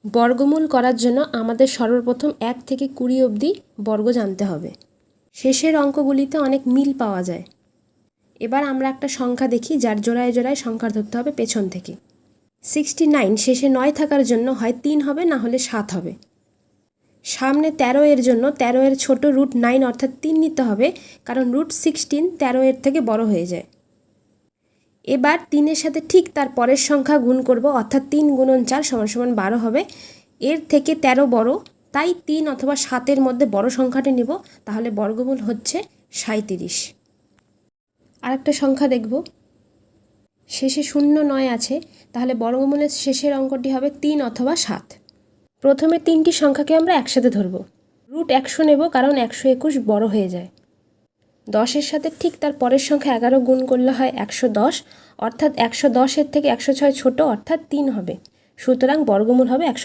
বর্গমূল করার জন্য আমাদের সর্বপ্রথম 1 থেকে 20 অবধি বর্গ জানতে হবে। শেষের অঙ্কগুলিতে অনেক মিল পাওয়া যায়। এবার আমরা একটা সংখ্যা দেখি যার জোড়ায় জোড়ায় সংখ্যা ধরতে হবে পেছন থেকে। 69 শেষে 9 থাকার জন্য হয় 3 হবে না হলে 7 হবে। সামনে 13 এর জন্য 13 এর ছোট √9 অর্থাৎ 3 নিতে হবে, কারণ √16 13 এর থেকে বড় হয়ে যায়। এবার 3 সাথে ঠিক তার পরের সংখ্যা গুণ করব, অর্থাৎ 3 × 4 = 12 হবে। এর থেকে 13 বড়, তাই 3 অথবা 7 মধ্যে বড় সংখ্যাটি নেব, তাহলে বর্গমূল হচ্ছে 37। আরেকটা সংখ্যা দেখব, শেষে 09 আছে, তাহলে বর্গমূলের শেষের অঙ্কটি হবে 3 অথবা 7। প্রথমে 3টি সংখ্যাকে আমরা একসাথে ধরব। √100 নেব, কারণ 121 বড় হয়ে যায়। 10 সাথে ঠিক তার পরের সংখ্যা 11 গুণ করলে হয় 110, অর্থাৎ 110 থেকে 106 ছোট, অর্থাৎ 3 হবে। সুতরাং বর্গমূল হবে 100।